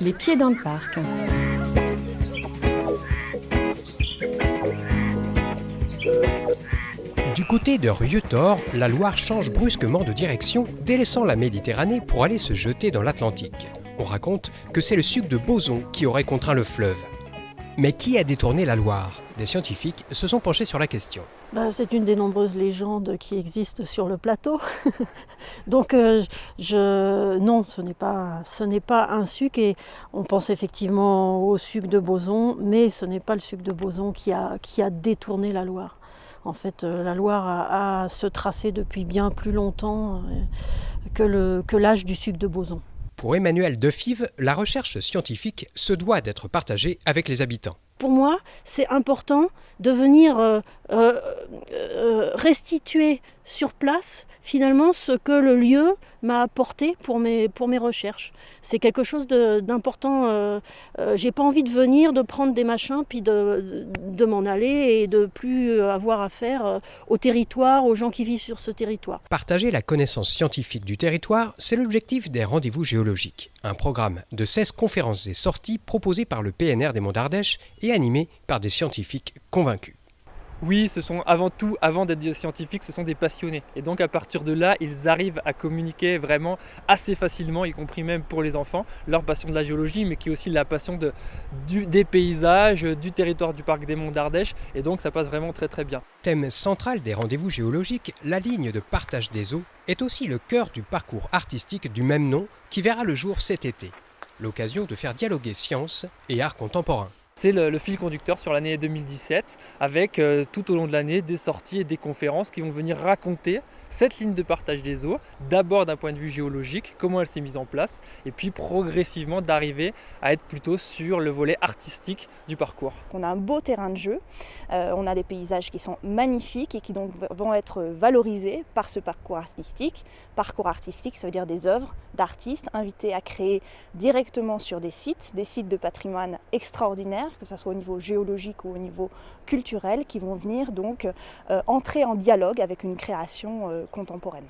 Les pieds dans le parc. Du côté de Rieutort, la Loire change brusquement de direction, délaissant la Méditerranée pour aller se jeter dans l'Atlantique. On raconte que c'est le suc de boson qui aurait contraint le fleuve. Mais qui a détourné la Loire ? Des scientifiques se sont penchés sur la question. C'est une des nombreuses légendes qui existent sur le plateau. Donc non, ce n'est pas un suc, et on pense effectivement au suc de boson, mais ce n'est pas le suc de boson qui a détourné la Loire. En fait, la Loire a ce tracé depuis bien plus longtemps que l'âge du suc de boson. Pour Emmanuel Defive, la recherche scientifique se doit d'être partagée avec les habitants. Pour moi, c'est important de venir restituer sur place finalement ce que le lieu m'a apporté pour mes recherches. C'est quelque chose d'important. J'ai pas envie de venir, de prendre des machins, puis de m'en aller et de plus avoir affaire au territoire, aux gens qui vivent sur ce territoire. Partager la connaissance scientifique du territoire, c'est l'objectif des rendez-vous géologiques. Un programme de 16 conférences et sorties proposées par le PNR des Monts d'Ardèche et animé par des scientifiques convaincus. Oui, ce sont avant d'être des scientifiques, ce sont des passionnés. Et donc à partir de là, ils arrivent à communiquer vraiment assez facilement, y compris même pour les enfants, leur passion de la géologie, mais qui est aussi la passion des paysages, du territoire du parc des Monts d'Ardèche. Et donc ça passe vraiment très très bien. Thème central des rendez-vous géologiques, la ligne de partage des eaux est aussi le cœur du parcours artistique du même nom qui verra le jour cet été. L'occasion de faire dialoguer science et art contemporain. C'est le fil conducteur sur l'année 2017 avec tout au long de l'année des sorties et des conférences qui vont venir raconter cette ligne de partage des eaux, d'abord d'un point de vue géologique, comment elle s'est mise en place, et puis progressivement d'arriver à être plutôt sur le volet artistique du parcours. On a un beau terrain de jeu, on a des paysages qui sont magnifiques et qui donc vont être valorisés par ce parcours artistique. Parcours artistique, ça veut dire des œuvres d'artistes invités à créer directement sur des sites de patrimoine extraordinaires, que ce soit au niveau géologique ou au niveau culturel, qui vont venir donc entrer en dialogue avec une création contemporaine.